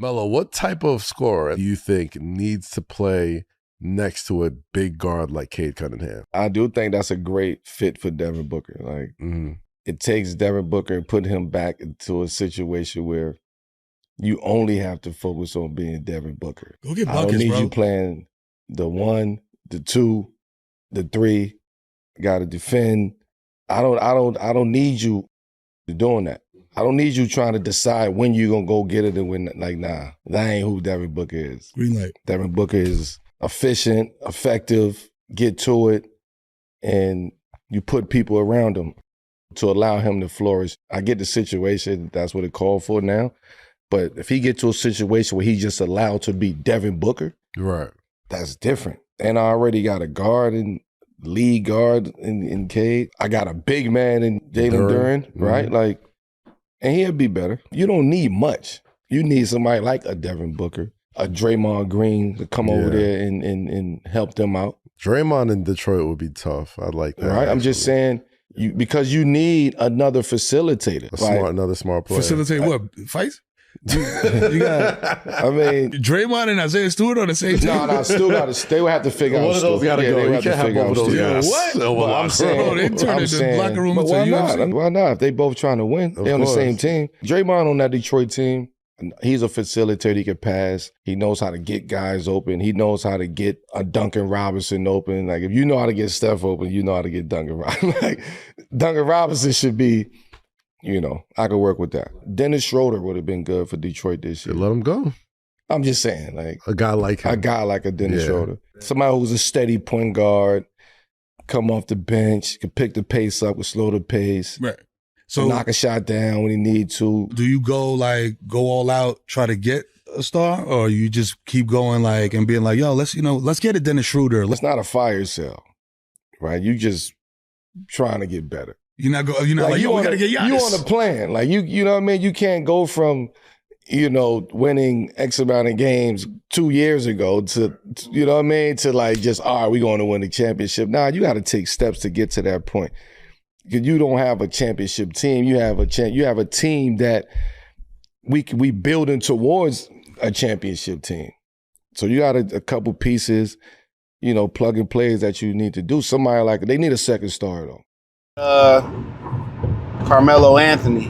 Melo, what type of scorer do you think needs to play next to a big guard like Cade Cunningham? I do think that's a great fit for Devin Booker. Like, it takes Devin Booker and put him back into a situation where you only have to focus on being Devin Booker. Go get I don't buckets, need bro. you playing the 1, the 2, the 3. Got to defend. I don't need you doing that. I don't need you trying to decide when you're going to go get it and when. Like, nah, that ain't who Devin Booker is. Green light. Devin Booker is efficient, effective, get to it, and you put people around him to allow him to flourish. I get the situation. That's what it called for now. But if he gets to a situation where he's just allowed to be Devin Booker, right, that's different. And I already got a guard and lead guard in Cade. I got a big man in Jalen Duren, right? Like, and he'll be better. You don't need much. You need somebody like a Devin Booker, a Draymond Green to come over there and help them out. Draymond in Detroit would be tough. I like that. Right? I'm just saying, because you need another facilitator. Another smart player. Facilitate what? Fights? You got, I mean, Draymond and Isaiah Stewart on the same team. No, still got to. They would have to figure out. One of those got to go. You can't have both of those guys. What? Well, I'm saying, they turned the locker room but into why UFC. not? Why not? If they both trying to win, they're on the same team. Draymond on that Detroit team, he's a facilitator. He can pass. He knows how to get guys open. He knows how to get a Duncan Robinson open. Like, if you know how to get Steph open, you know how to get Duncan Robinson. Like, Duncan Robinson should be. I could work with that. Dennis Schroeder would have been good for Detroit this year. Let him go. I'm just saying, like a guy like him. A guy like a Dennis Schroeder. Somebody who's a steady point guard, come off the bench, can pick the pace up, can slow the pace. Right. So knock a shot down when he need to. Do you go all out, try to get a star, or you just keep going and being like, yo, let's get a Dennis Schroeder. It's not a fire sale, right? You just trying to get better. You're not we gotta get Giannis. You on a plan. Like, you know what I mean? You can't go from, winning X amount of games 2 years ago to you know what I mean? To just, all right, we're going to win the championship. Nah, you got to take steps to get to that point. Because you don't have a championship team. You have a team that we building towards a championship team. So you got a couple pieces, plug and plays that you need to do. Somebody they need a second star though. Carmelo Anthony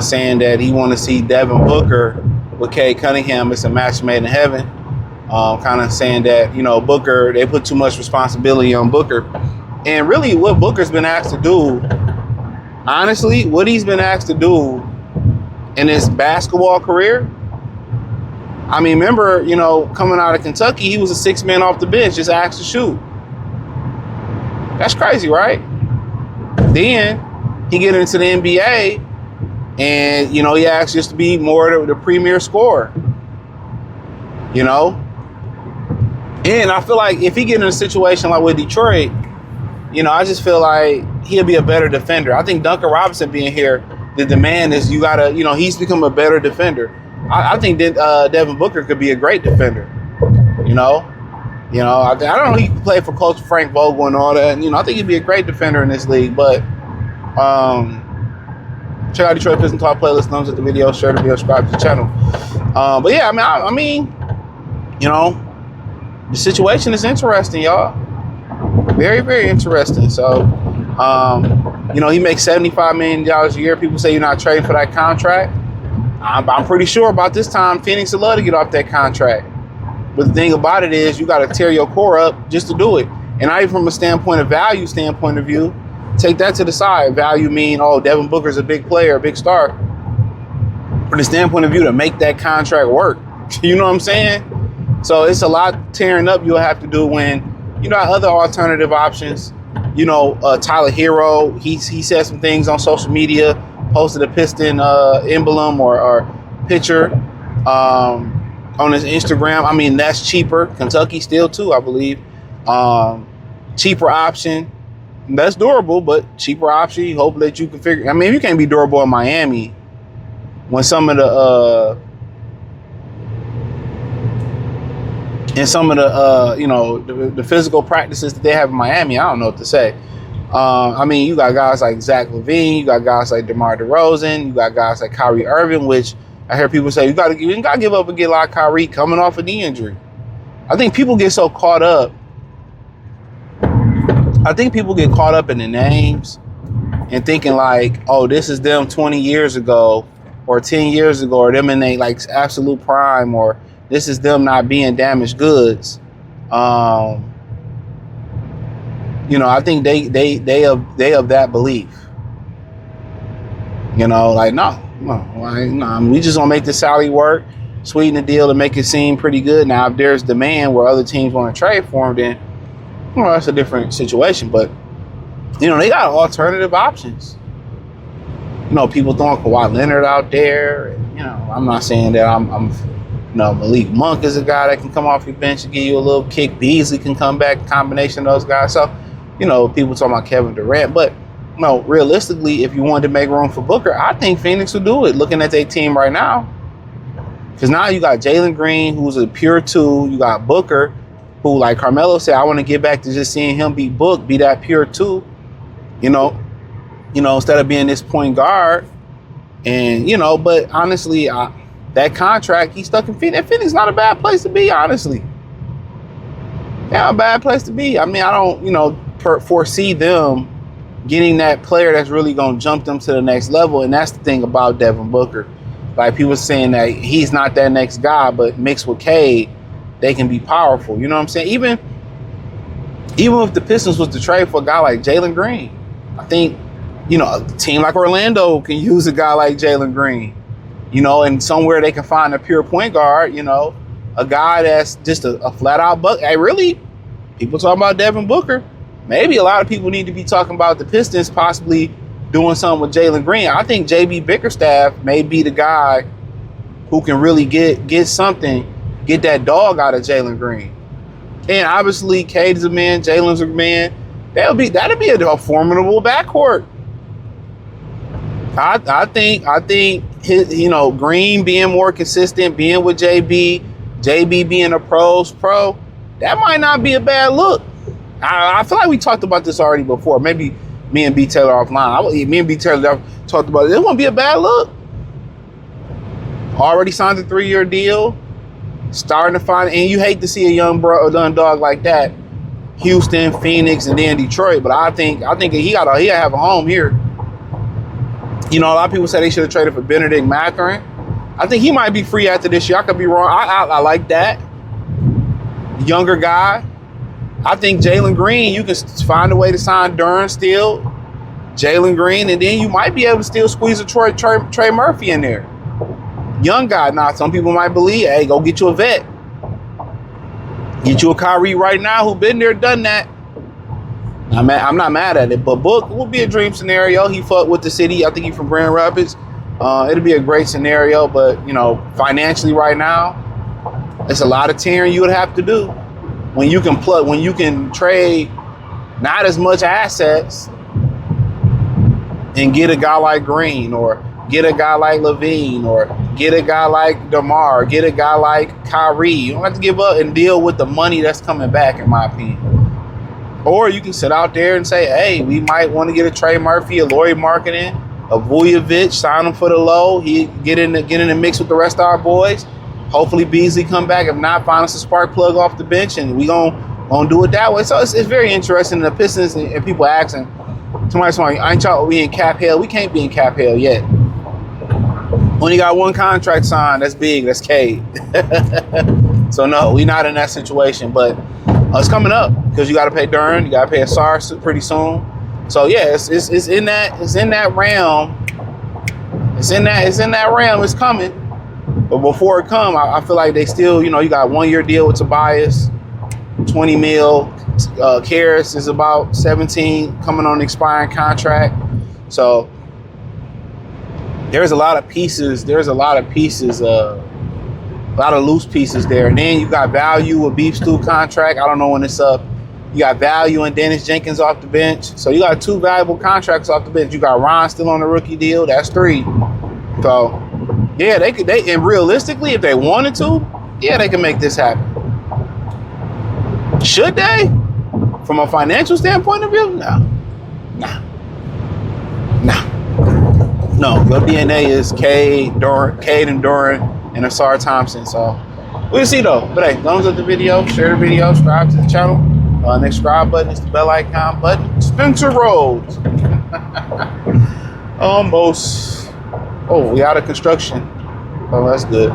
saying that he want to see Devin Booker with Cade Cunningham. It's a match made in heaven. Kind of saying that, Booker, they put too much responsibility on Booker. And really what Booker's been asked to do, honestly, what he's been asked to do in his basketball career, I mean, remember, coming out of Kentucky, he was a 6 man off the bench, just asked to shoot. That's crazy, right? Then he get into the NBA and, he asks just to be more the premier scorer. And I feel like if he get in a situation like with Detroit, I just feel like he'll be a better defender. I think Duncan Robinson being here, the demand is you gotta, he's become a better defender. I think that Devin Booker could be a great defender, I don't know, he can play for Coach Frank Vogel and all that. And, I think he'd be a great defender in this league. But check out Detroit Pistons Talk playlist, thumbs at the video, share the video, subscribe to the channel. But yeah, I mean, the situation is interesting, y'all. Very, very interesting. So, he makes $75 million a year. People say you're not trading for that contract. I'm pretty sure about this time, Phoenix would love to get off that contract. But the thing about it is you got to tear your core up just to do it. And not even from a standpoint of value standpoint of view, take that to the side. Value mean, Devin Booker's a big player, a big star. From the standpoint of view to make that contract work. You know what I'm saying? So it's a lot tearing up you'll have to do when, other alternative options. Tyler Hero, he said some things on social media, posted a Piston emblem or picture. On his Instagram. I mean, that's cheaper. Kentucky still too, I believe. Cheaper option. That's durable, but cheaper option. You hope that you can figure. I mean, you can't be durable in Miami when some of the the physical practices that they have in Miami. I don't know what to say. I mean, you got guys like Zach LaVine, you got guys like DeMar DeRozan, you got guys like Kyrie Irving, which I hear people say you gotta give up and get like Kyrie coming off a knee injury. I think people get so caught up. I think people get caught up in the names and thinking like, oh, this is them 20 years ago or 10 years ago, or them in they like absolute prime, or this is them not being damaged goods. I think they of that belief. Like no, we just gonna make the salary work, sweeten the deal to make it seem pretty good. Now, if there's demand where other teams want to trade for him, then that's a different situation. But they got alternative options. People throwing Kawhi Leonard out there. And, I'm not saying that I'm Malik Monk is a guy that can come off your bench and give you a little kick. Beasley can come back, combination of those guys. So, people talking about Kevin Durant, but realistically, if you wanted to make room for Booker, I think Phoenix will do it. Looking at their team right now, because now you got Jalen Green, who's a pure two. You got Booker, who, like Carmelo said, I want to get back to just seeing him be Book, be that pure two. Instead of being this point guard, and but honestly, that contract, he's stuck in Phoenix. Phoenix is not a bad place to be, honestly. Not a bad place to be. I mean, I don't, foresee them getting that player that's really going to jump them to the next level. And that's the thing about Devin Booker. Like, people saying that he's not that next guy, but mixed with Cade, they can be powerful. You know what I'm saying? Even if the Pistons was to trade for a guy like Jalen Green, I think, a team like Orlando can use a guy like Jalen Green, and somewhere they can find a pure point guard, a guy that's just a flat-out buck. Hey, really, people talking about Devin Booker. Maybe a lot of people need to be talking about the Pistons possibly doing something with Jalen Green. I think JB Bickerstaff may be the guy who can really get something, get that dog out of Jalen Green. And obviously, Cade is a man, Jalen's a man. That'd be a formidable backcourt. I think his, Green being more consistent, being with JB being a pro, that might not be a bad look. I feel like we talked about this already before. Maybe me and B. Taylor offline. Me and B. Taylor talked about it. It won't be a bad look. Already signed a 3-year deal. Starting to find, and you hate to see a young dog like that. Houston, Phoenix, and then Detroit. But I think he gotta have a home here. A lot of people say they should have traded for Benedict Mathurin. I think he might be free after this year. I could be wrong. I like that. Younger guy. I think Jalen Green, you can find a way to sign Durant still, Jalen Green, and then you might be able to still squeeze a Trey Murphy in there. Young guy. Now, some people might believe, hey, go get you a vet. Get you a Kyrie right now who been there, done that. I'm not mad at it, but Book will be a dream scenario. He fucked with the city. I think he's from Grand Rapids. It'll be a great scenario, but, financially right now, it's a lot of tearing you would have to do. When you can trade not as much assets and get a guy like Green, or get a guy like Levine, or get a guy like DeMar, get a guy like Kyrie. You don't have to give up and deal with the money that's coming back, in my opinion. Or you can sit out there and say, hey, we might want to get a Trey Murphy, a Lauri Markkanen, a Vujovic, sign him for the low. He get in the mix with the rest of our boys. Hopefully Beasley come back. If not, find us a spark plug off the bench, and we gonna do it that way. So it's very interesting. The Pistons, and people asking, somebody's saying, ain't y'all, we in cap hell? We can't be in cap hell yet. Only got one contract signed. That's big. That's Cade. So no, we not in that situation. But it's coming up because you got to pay Durant, you got to pay Asar pretty soon. So yeah, it's in that realm. It's in that realm. It's coming. But before it come, I feel like they still, you got 1-year deal with Tobias, 20 mil. Karras is about 17, coming on an expiring contract. So there's a lot of pieces. There's a lot of loose pieces there. And then you got value with Beef Stew contract. I don't know when it's up. You got value in Dennis Jenkins off the bench. So you got 2 valuable contracts off the bench. You got Ron still on the rookie deal. That's 3. So yeah, and realistically, if they wanted to, yeah, they can make this happen. Should they? From a financial standpoint of view? No. No, your DNA is Cade and Doran, and Asar Thompson. So we'll see though. But hey, thumbs up the video, share the video, subscribe to the channel. Next subscribe button is the bell icon button. Spencer Rhodes. Almost. Oh, we out of construction. Oh, that's good.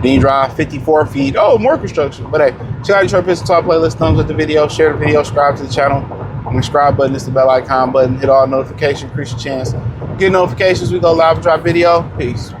Dean Drive, 54 feet. Oh, more construction. But hey, check out Detroit Pistons Talk playlist. Thumbs up the video, share the video, subscribe to the channel. And the subscribe button is the bell icon button. Hit all notifications. Increase your chance. Get notifications. We go live and drop video. Peace.